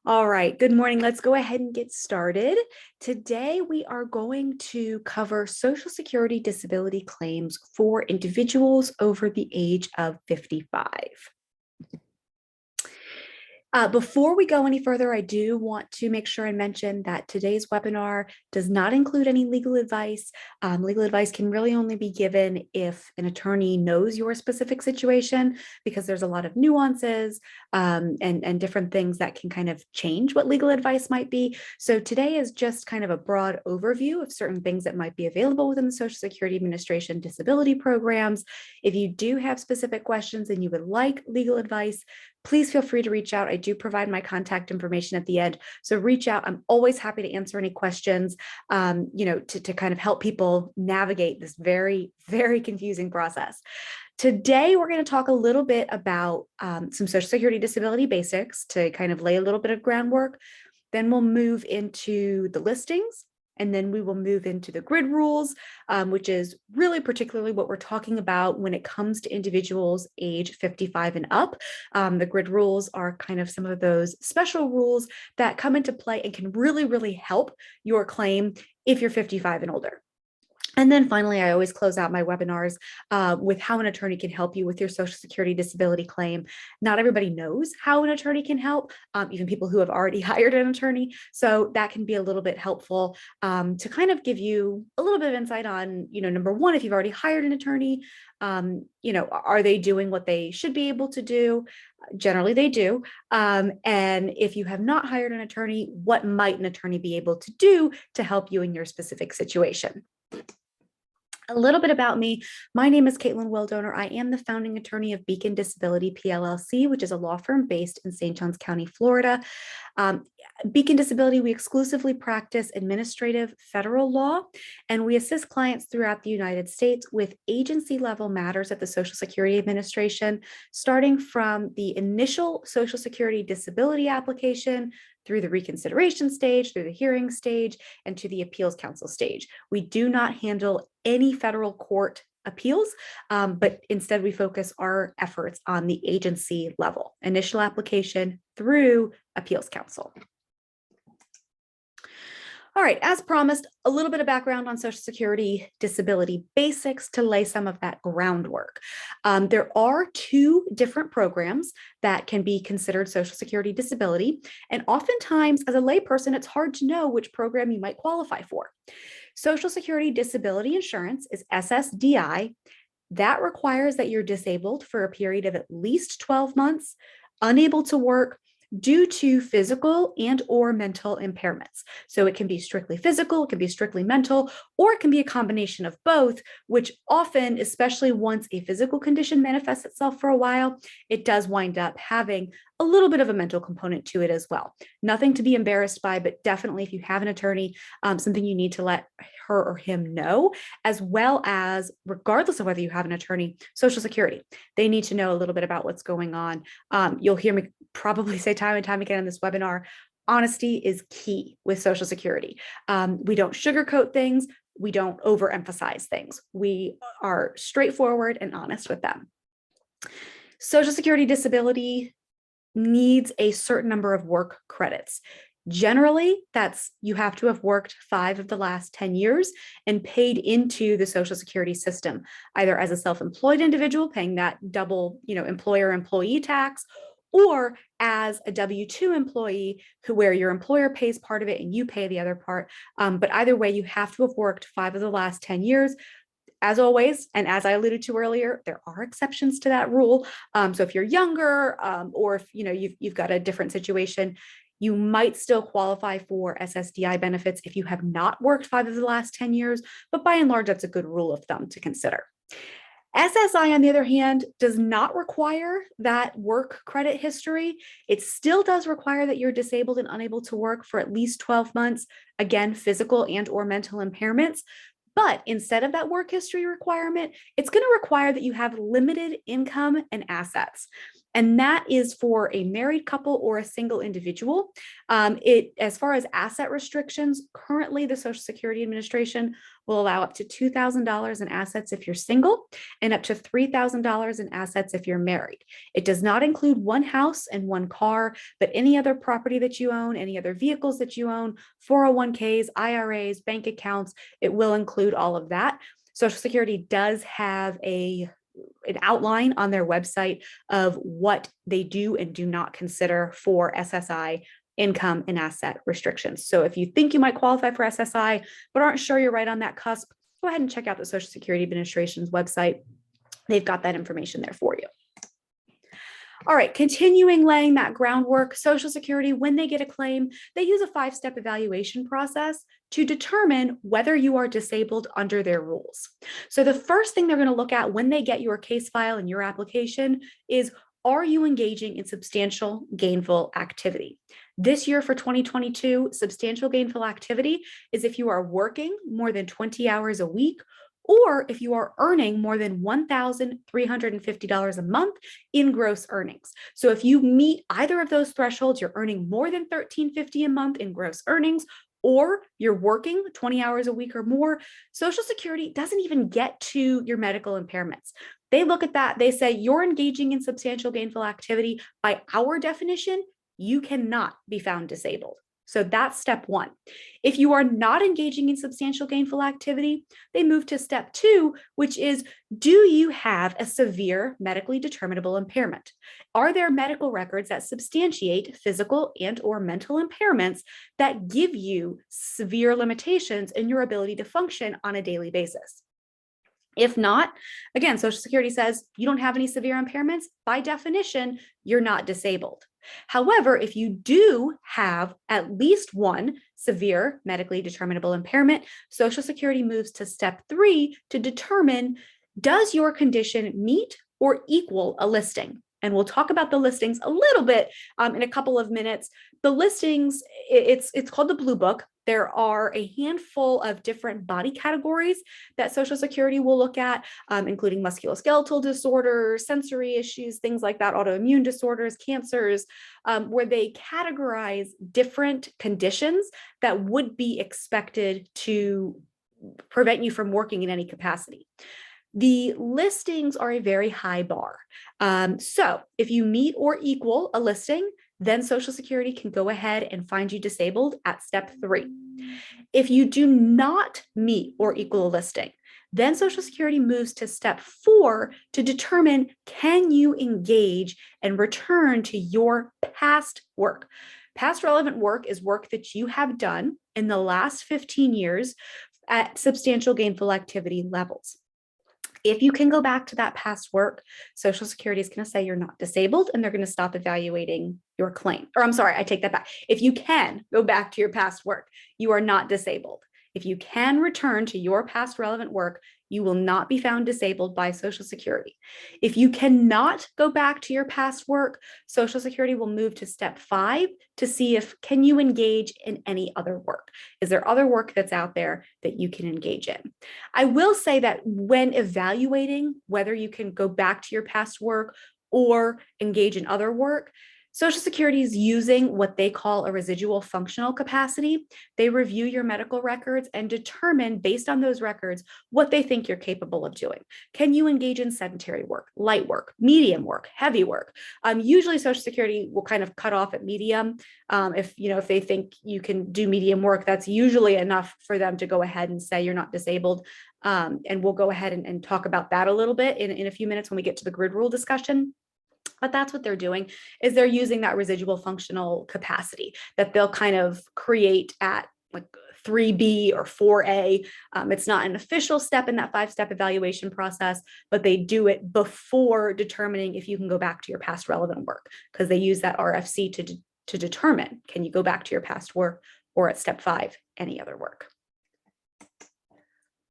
All right, good morning. Let's go ahead and get started. Today, we are going to cover Social Security disability claims for individuals over the age of 55. Before we go any further, I do want to make sure and mention that today's webinar does not include any legal advice. Legal advice can really only be given if an attorney knows your specific situation, because there's a lot of nuances and different things that can kind of change what legal advice might be. So today is just kind of a broad overview of certain things that might be available within the Social Security Administration disability programs. If you do have specific questions and you would like legal advice, please feel free to reach out. I do provide my contact information at the end. So reach out. I'm always happy to answer any questions, to kind of help people navigate this very, very confusing process. Today, we're going to talk a little bit about some Social Security disability basics to kind of lay a little bit of groundwork. Then we'll move into the listings. And then we will move into the grid rules, which is really particularly what we're talking about when it comes to individuals age 55 and up. The grid rules are kind of some of those special rules that come into play and can really, really help your claim if you're 55 and older. And then finally, I always close out my webinars with how an attorney can help you with your Social Security disability claim. Not everybody knows how an attorney can help, even people who have already hired an attorney. So that can be a little bit helpful to kind of give you a little bit of insight on, number one, if you've already hired an attorney, are they doing what they should be able to do? Generally, they do. And if you have not hired an attorney, what might an attorney be able to do to help you in your specific situation? A little bit about me. My name is Caitlin Wildoner. I am the founding attorney of Beacon Disability PLLC, which is a law firm based in St. Johns County, Florida. Beacon Disability, we exclusively practice administrative federal law, and we assist clients throughout the United States with agency level matters at the Social Security Administration, starting from the initial Social Security disability application through the reconsideration stage, through the hearing stage, and to the appeals council stage. We do not handle any federal court appeals, but instead we focus our efforts on the agency level, initial application through appeals council. All right, as promised, a little bit of background on Social Security disability basics to lay some of that groundwork. There are two different programs that can be considered Social Security disability, and oftentimes as a layperson, it's hard to know which program you might qualify for. Social Security Disability Insurance is SSDI. That requires that you're disabled for a period of at least 12 months, unable to work, due to physical and or mental impairments. So it can be strictly physical, it can be strictly mental, or it can be a combination of both, which often, especially once a physical condition manifests itself for a while, it does wind up having a little bit of a mental component to it as well. Nothing to be embarrassed by, but definitely if you have an attorney, something you need to let her or him know, as well as, regardless of whether you have an attorney, Social Security. They need to know a little bit about what's going on. You'll hear me probably say time and time again in this webinar, honesty is key with Social Security. We don't sugarcoat things. We don't overemphasize things. We are straightforward and honest with them. Social Security disability needs a certain number of work credits. Generally, that's you have to have worked 5 of the last 10 years and paid into the Social Security system, either as a self-employed individual paying that double, employer-employee tax, or as a W-2 employee where your employer pays part of it and you pay the other part. But either way, you have to have worked 5 of the last 10 years. As always, and as I alluded to earlier, there are exceptions to that rule. So if you're younger, or if you've got a different situation, you might still qualify for SSDI benefits if you have not worked 5 of the last 10 years. But by and large, that's a good rule of thumb to consider. SSI, on the other hand, does not require that work credit history. It still does require that you're disabled and unable to work for at least 12 months, again, physical and or mental impairments. But instead of that work history requirement, it's going to require that you have limited income and assets. and that is for a married couple or a single individual. As far as asset restrictions, currently the Social Security Administration will allow up to $2,000 in assets if you're single and up to $3,000 in assets if you're married. It does not include one house and one car, but any other property that you own, any other vehicles that you own, 401ks, IRAs, bank accounts, it will include all of that. Social Security does have an outline on their website of what they do and do not consider for SSI income and asset restrictions. So if you think you might qualify for SSI, but aren't sure you're right on that cusp, go ahead and check out the Social Security Administration's website. They've got that information there for you. All right, continuing laying that groundwork, Social Security, when they get a claim, they use a 5-step evaluation process to determine whether you are disabled under their rules. So the first thing they're going to look at when they get your case file and your application is, are you engaging in substantial gainful activity? This year for 2022, substantial gainful activity is if you are working more than 20 hours a week, or if you are earning more than $1,350 a month in gross earnings. So if you meet either of those thresholds, you're earning more than $1,350 a month in gross earnings, or you're working 20 hours a week or more, Social Security doesn't even get to your medical impairments. They look at that, they say, you're engaging in substantial gainful activity. By our definition, you cannot be found disabled. So that's step one. If you are not engaging in substantial gainful activity, they move to step two, which is, do you have a severe medically determinable impairment? Are there medical records that substantiate physical and or mental impairments that give you severe limitations in your ability to function on a daily basis? If not, again, Social Security says you don't have any severe impairments. By definition, you're not disabled. However, if you do have at least one severe medically determinable impairment, Social Security moves to step 3 to determine, does your condition meet or equal a listing? And we'll talk about the listings a little bit in a couple of minutes. The listings, it's called the Blue Book. There are a handful of different body categories that Social Security will look at, including musculoskeletal disorders, sensory issues, things like that, autoimmune disorders, cancers, where they categorize different conditions that would be expected to prevent you from working in any capacity. The listings are a very high bar. So if you meet or equal a listing, then Social Security can go ahead and find you disabled at step 3. If you do not meet or equal a listing, then Social Security moves to step 4 to determine, can you engage and return to your past work? Past relevant work is work that you have done in the last 15 years at substantial gainful activity levels. If you can go back to that past work, Social Security is going to say you're not disabled and they're going to stop evaluating your claim. Or I'm sorry, I take that back. If you can go back to your past work, you are not disabled. If you can return to your past relevant work, you will not be found disabled by Social Security. If you cannot go back to your past work, Social Security will move to step 5 to see if, can you engage in any other work? Is there other work that's out there that you can engage in? I will say that when evaluating whether you can go back to your past work or engage in other work, Social Security is using what they call a residual functional capacity. They review your medical records and determine, based on those records, what they think you're capable of doing. Can you engage in sedentary work, light work, medium work, heavy work? Usually Social Security will kind of cut off at medium. If they think you can do medium work, that's usually enough for them to go ahead and say you're not disabled. And we'll go ahead and talk about that a little bit in a few minutes when we get to the grid rule discussion. But that's what they're doing, is they're using that residual functional capacity that they'll kind of create at like 3B or 4A. It's not an official step in that 5-step evaluation process, but they do it before determining if you can go back to your past relevant work, because they use that RFC to determine, can you go back to your past work, or at step 5, any other work.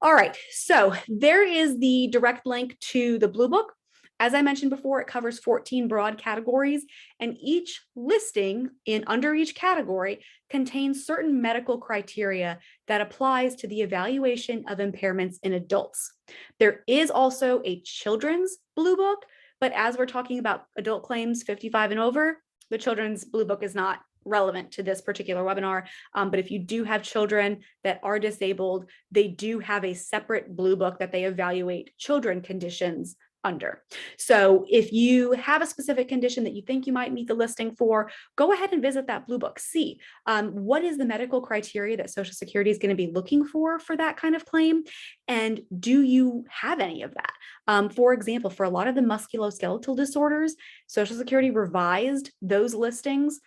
All right, so there is the direct link to the Blue Book. As I mentioned before, it covers 14 broad categories, and each listing under each category contains certain medical criteria that applies to the evaluation of impairments in adults. There is also a children's Blue Book, But as we're talking about adult claims 55 and over, the Children's Blue Book is not relevant to this particular webinar. But if you do have children that are disabled, they do have a separate Blue Book that they evaluate children conditions under. So if you have a specific condition that you think you might meet the listing for, go ahead and visit that Blue Book. See what is the medical criteria that Social Security is going to be looking for that kind of claim, and do you have any of that? For example, for a lot of the musculoskeletal disorders, Social Security revised those listings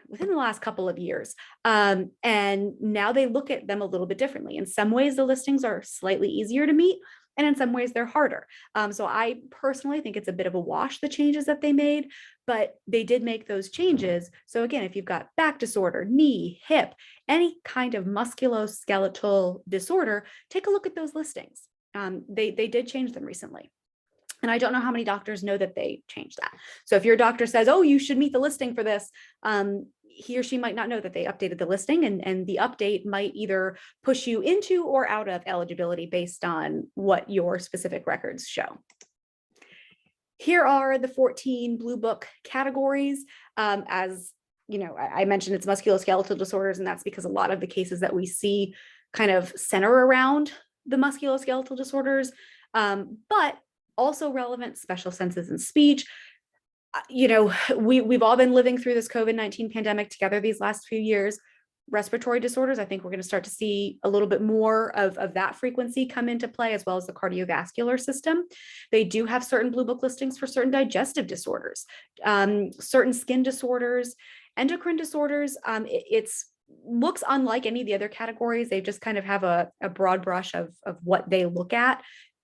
within the last couple of years. And now they look at them a little bit differently. In some ways, the listings are slightly easier to meet, and in some ways they're harder. So I personally think it's a bit of a wash, the changes that they made, but they did make those changes. So again, if you've got back disorder, knee, hip, any kind of musculoskeletal disorder, take a look at those listings. They did change them recently. And I don't know how many doctors know that they changed that. So if your doctor says, oh, you should meet the listing for this, he or she might not know that they updated the listing, and the update might either push you into or out of eligibility based on what your specific records show. Here are the 14 Blue Book categories. As you know, I mentioned it's musculoskeletal disorders, and that's because a lot of the cases that we see kind of center around the musculoskeletal disorders, but also relevant special senses and speech. You know, we've all been living through this COVID-19 pandemic together these last few years. Respiratory disorders, I think we're going to start to see a little bit more of that frequency come into play, as well as the cardiovascular system. They do have certain Blue Book listings for certain digestive disorders, certain skin disorders, endocrine disorders. It's looks unlike any of the other categories. They just kind of have a broad brush of what they look at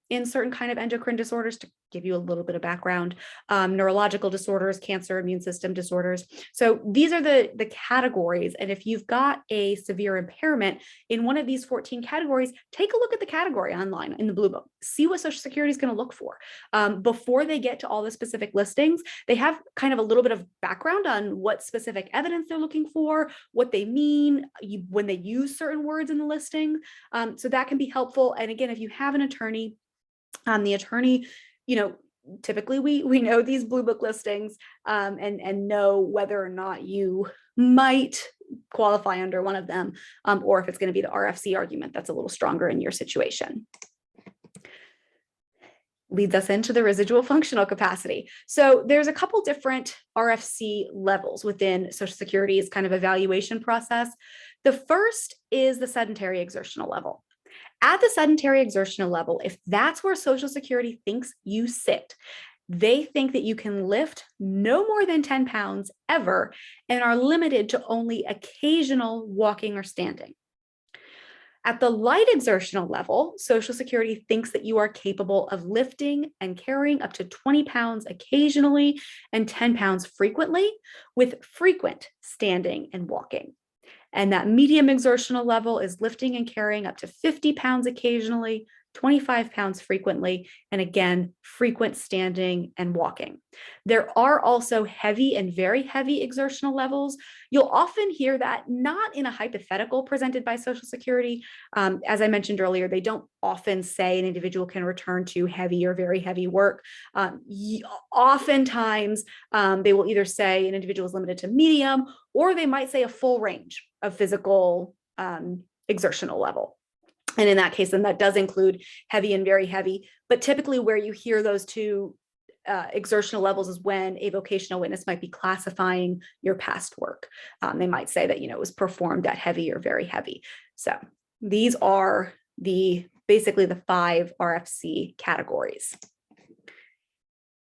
in certain kind of endocrine disorders, to give you a little bit of background, neurological disorders, cancer, immune system disorders. So these are the categories. And if you've got a severe impairment in one of these 14 categories, take a look at the category online in the Blue Book. See what Social Security is going to look for. Before they get to all the specific listings, they have kind of a little bit of background on what specific evidence they're looking for, what they mean when they use certain words in the listing. So that can be helpful. And again, if you have an attorney, the attorney, you know, typically we know these Blue Book listings and know whether or not you might qualify under one of them, or if it's going to be the RFC argument that's a little stronger in your situation. Leads us into the residual functional capacity. So there's a couple different RFC levels within Social Security's kind of evaluation process. The first is the sedentary exertional level. At the sedentary exertional level, if that's where Social Security thinks you sit, they think that you can lift no more than 10 pounds ever and are limited to only occasional walking or standing. At the light exertional level, Social Security thinks that you are capable of lifting and carrying up to 20 pounds occasionally and 10 pounds frequently, with frequent standing and walking. And that medium exertional level is lifting and carrying up to 50 pounds occasionally, 25 pounds frequently, and again, frequent standing and walking. There are also heavy and very heavy exertional levels. You'll often hear that not in a hypothetical presented by Social Security. As I mentioned earlier, they don't often say an individual can return to heavy or very heavy work. Oftentimes, they will either say an individual is limited to medium, or they might say a full range of physical exertional level. And in that case, then that does include heavy and very heavy. But typically where you hear those two exertional levels is when a vocational witness might be classifying your past work. They might say that, you know, it was performed at heavy or very heavy. So these are basically the 5 RFC categories.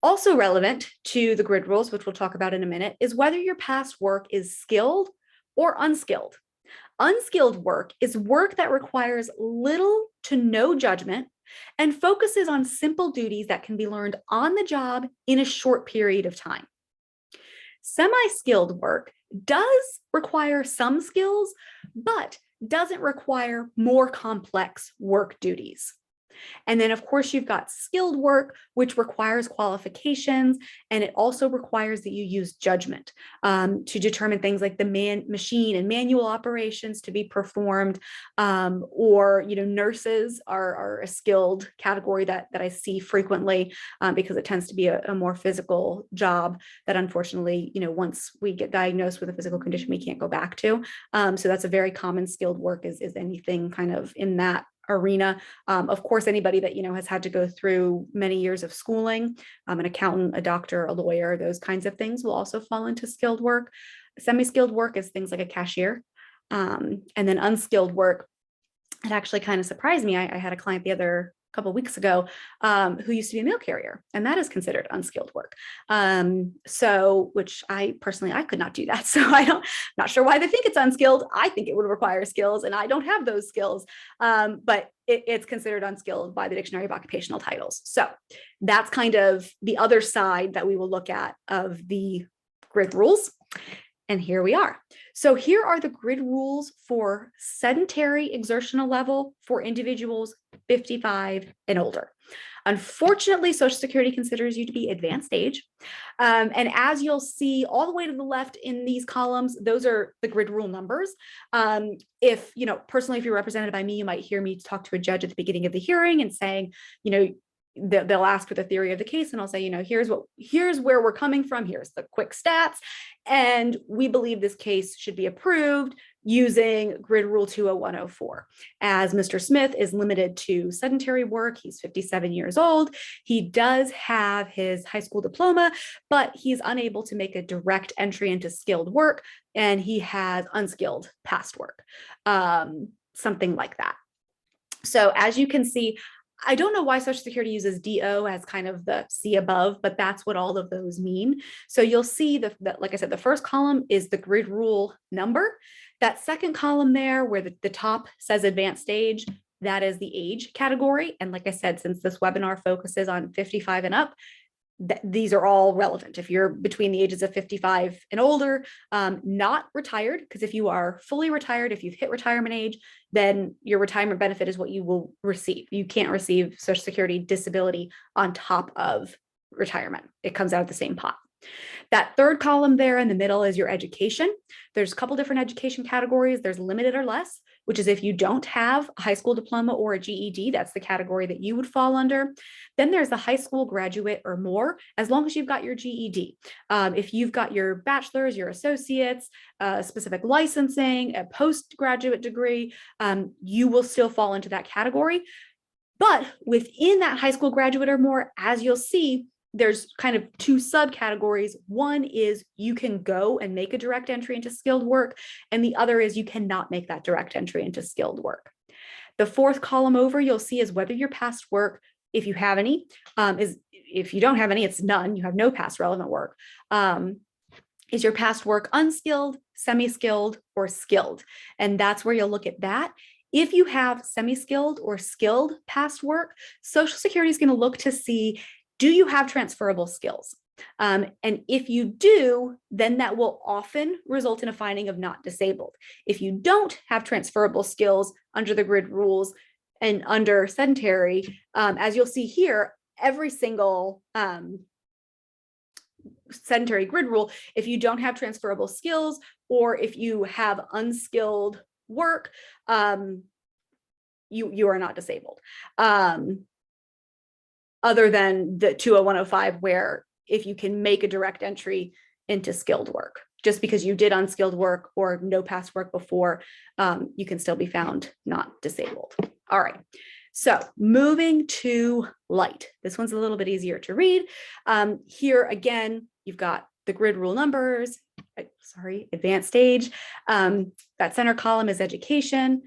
Also relevant to the grid rules, which we'll talk about in a minute, is whether your past work is skilled or unskilled. Unskilled work is work that requires little to no judgment and focuses on simple duties that can be learned on the job in a short period of time. Semi-skilled work does require some skills, but doesn't require more complex work duties. And then, of course, you've got skilled work, which requires qualifications, and it also requires that you use judgment to determine things like the machine and manual operations to be performed, or nurses are a skilled category that I see frequently because it tends to be a more physical job that unfortunately, once we get diagnosed with a physical condition, we can't go back to. So that's a very common skilled work is anything kind of in that arena. Of course, anybody that has had to go through many years of schooling, an accountant, a doctor, a lawyer, those kinds of things will also fall into skilled work. Semi-skilled work is things like a cashier. And then unskilled work, it actually kind of surprised me. I had a client the other couple of weeks ago who used to be a mail carrier, and that is considered unskilled work. So, which I could not do that. So not sure why they think it's unskilled. I think it would require skills, and I don't have those skills. But it's considered unskilled by the Dictionary of Occupational Titles. So that's kind of the other side that we will look at of the grid rules. And here we are. So here are the grid rules for sedentary exertional level for individuals 55 and older. Unfortunately, Social Security considers you to be advanced age. And as you'll see all the way to the left in these columns, those are the grid rule numbers. If you're represented by me, you might hear me talk to a judge at the beginning of the hearing and saying, they'll ask for the theory of the case, and I'll say, here's where we're coming from. Here's the quick stats. And we believe this case should be approved using grid rule 20104. As Mr. Smith is limited to sedentary work, he's 57 years old. He does have his high school diploma, but he's unable to make a direct entry into skilled work, and he has unskilled past work, something like that. So as you can see, I don't know why Social Security uses DO as kind of the C above, but that's what all of those mean. So you'll see that, like I said, the first column is the grid rule number. That second column there where the top says advanced stage, that is the age category. And like I said, since this webinar focuses on 55 and up, these are all relevant. If you're between the ages of 55 and older, not retired, because if you are fully retired, if you've hit retirement age, then your retirement benefit is what you will receive. You can't receive Social Security disability on top of retirement. It comes out of the same pot. That third column there in the middle is your education. There's a couple different education categories. There's limited or less, which is if you don't have a high school diploma or a GED, that's the category that you would fall under. Then there's the high school graduate or more, as long as you've got your GED. If you've got your bachelor's, your associates, specific licensing, a postgraduate degree, you will still fall into that category. But within that high school graduate or more, as you'll see, there's kind of two subcategories. One is you can go and make a direct entry into skilled work, and the other is you cannot make that direct entry into skilled work. The fourth column over you'll see is whether your past work, if you have any, if you don't have any, it's none. You have no past relevant work. Is your past work unskilled, semi-skilled, or skilled? And that's where you'll look at that. If you have semi-skilled or skilled past work, Social Security is going to look to see, do you have transferable skills? And if you do, then that will often result in a finding of not disabled. If you don't have transferable skills under the grid rules and under sedentary, as you'll see here, every single sedentary grid rule, if you don't have transferable skills or if you have unskilled work, you are not disabled. Other than the 20105, where if you can make a direct entry into skilled work, just because you did unskilled work or no past work before, you can still be found not disabled. All right. So moving to light. This one's a little bit easier to read. Here again, you've got the grid rule numbers, advanced stage. That center column is education.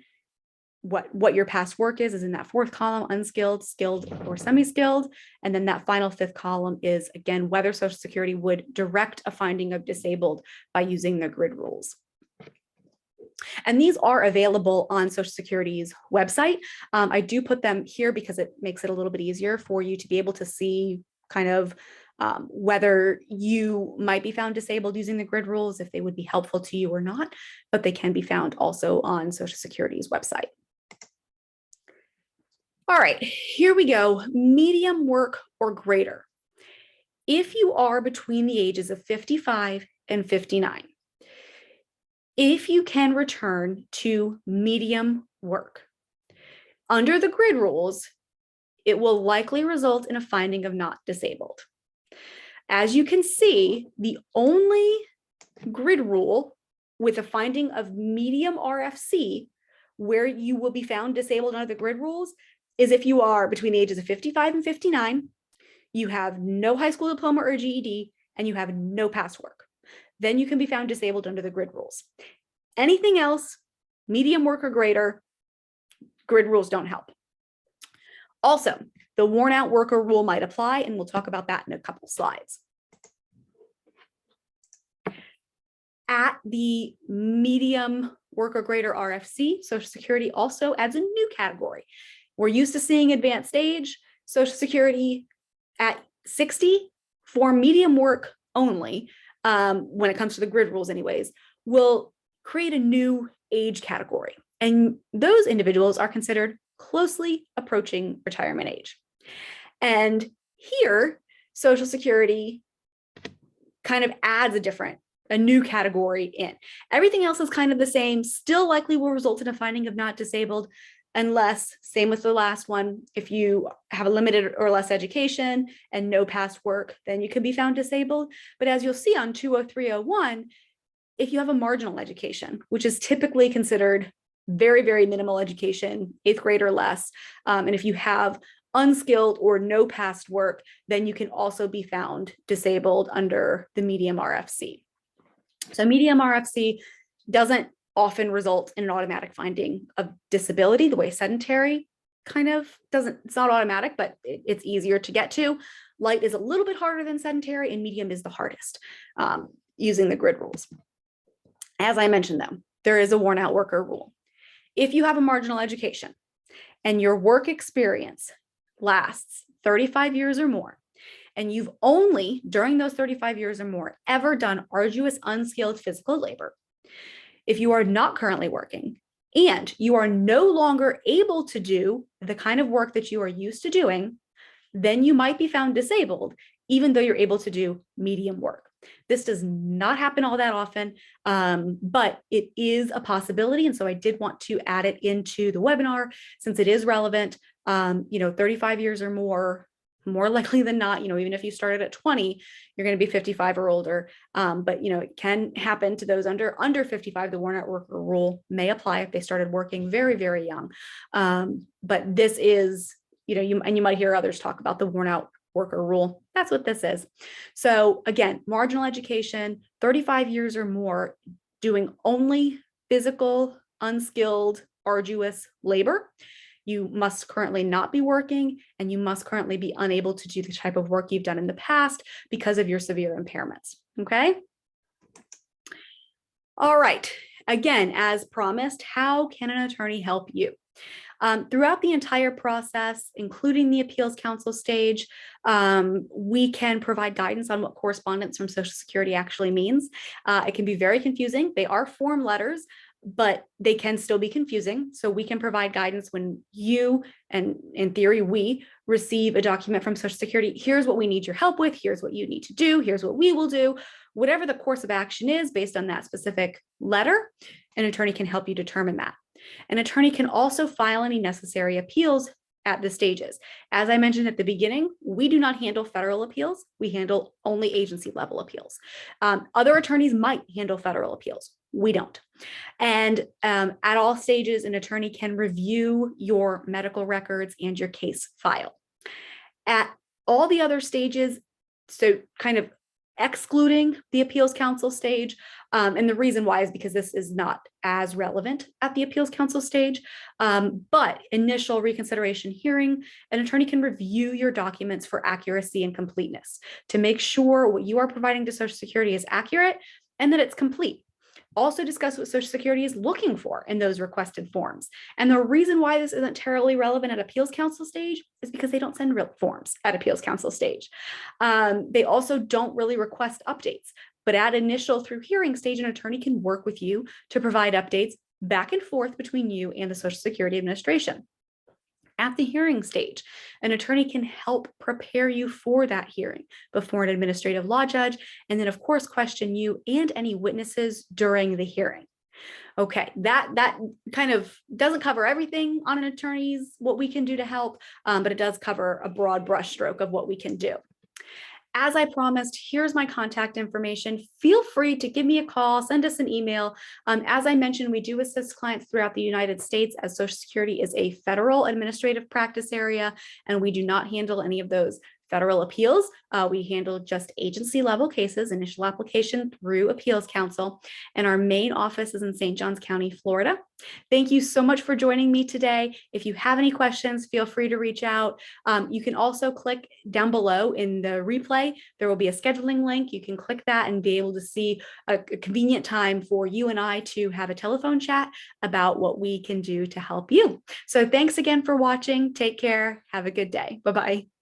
What your past work is in that fourth column, unskilled, skilled, or semi-skilled. And then that final fifth column is, again, whether Social Security would direct a finding of disabled by using the grid rules. And these are available on Social Security's website. I do put them here because it makes it a little bit easier for you to be able to see kind of whether you might be found disabled using the grid rules, if they would be helpful to you or not, but they can be found also on Social Security's website. All right, here we go. Medium work or greater. If you are between the ages of 55 and 59, if you can return to medium work, under the grid rules, it will likely result in a finding of not disabled. As you can see, the only grid rule with a finding of medium RFC where you will be found disabled under the grid rules is if you are between the ages of 55 and 59, you have no high school diploma or GED, and you have no past work. Then you can be found disabled under the grid rules. Anything else, medium work or greater, grid rules don't help. Also, the worn out worker rule might apply, and we'll talk about that in a couple slides. At the medium work or greater RFC, Social Security also adds a new category. We're used to seeing advanced age. Social Security at 60 for medium work only, when it comes to the grid rules anyways, will create a new age category. And those individuals are considered closely approaching retirement age. And here, Social Security kind of adds a new category in. Everything else is kind of the same, still likely will result in a finding of not disabled, unless, same with the last one, if you have a limited or less education and no past work, then you could be found disabled. But as you'll see on 20301, if you have a marginal education, which is typically considered very, very minimal education, 8th grade or less, and if you have unskilled or no past work, then you can also be found disabled under the medium RFC. So medium RFC doesn't often result in an automatic finding of disability the way sedentary kind of doesn't. It's not automatic, but it's easier to get to. Light is a little bit harder than sedentary, and medium is the hardest using the grid rules. As I mentioned, though, there is a worn out worker rule. If you have a marginal education and your work experience lasts 35 years or more, and you've only, during those 35 years or more, ever done arduous, unskilled physical labor, if you are not currently working and you are no longer able to do the kind of work that you are used to doing, then you might be found disabled, even though you're able to do medium work. This does not happen all that often, but it is a possibility. And so I did want to add it into the webinar since it is relevant. 35 years or more likely than not, even if you started at 20, you're going to be 55 or older. But it can happen to those under 55. The worn out worker rule may apply if they started working very, very young. But this is, you might hear others talk about the worn out worker rule. That's what this is. So again, marginal education, 35 years or more, doing only physical, unskilled, arduous labor. You must currently not be working, and you must currently be unable to do the type of work you've done in the past because of your severe impairments. Okay. All right. Again, as promised, how can an attorney help you? Throughout the entire process, including the appeals counsel stage, we can provide guidance on what correspondence from Social Security actually means. It can be very confusing. They are form letters, but they can still be confusing. So we can provide guidance when you, and in theory, we receive a document from Social Security. Here's what we need your help with. Here's what you need to do. Here's what we will do. Whatever the course of action is based on that specific letter, an attorney can help you determine that. An attorney can also file any necessary appeals at the stages. As I mentioned at the beginning, we do not handle federal appeals. We handle only agency level appeals. Other attorneys might handle federal appeals. We don't. And at all stages, an attorney can review your medical records and your case file. At all the other stages, so kind of excluding the appeals counsel stage, and the reason why is because this is not as relevant at the appeals counsel stage, but initial reconsideration hearing, an attorney can review your documents for accuracy and completeness to make sure what you are providing to Social Security is accurate and that it's complete. Also discuss what Social Security is looking for in those requested forms. And the reason why this isn't terribly relevant at appeals counsel stage is because they don't send real forms at appeals counsel stage. They also don't really request updates, but at initial through hearing stage, an attorney can work with you to provide updates back and forth between you and the Social Security Administration. at the hearing stage. An attorney can help prepare you for that hearing before an administrative law judge, and then of course question you and any witnesses during the hearing. Okay, that kind of doesn't cover everything on an attorney's, what we can do to help, but it does cover a broad brushstroke of what we can do. As I promised, here's my contact information. Feel free to give me a call, send us an email. As I mentioned, we do assist clients throughout the United States, as Social Security is a federal administrative practice area, and we do not handle any of those federal appeals. We handle just agency level cases, initial application through Appeals Council, and our main office is in St. Johns County, Florida. Thank you so much for joining me today. If you have any questions, feel free to reach out. You can also click down below in the replay. There will be a scheduling link. You can click that and be able to see a convenient time for you and I to have a telephone chat about what we can do to help you. So thanks again for watching. Take care. Have a good day. Bye-bye.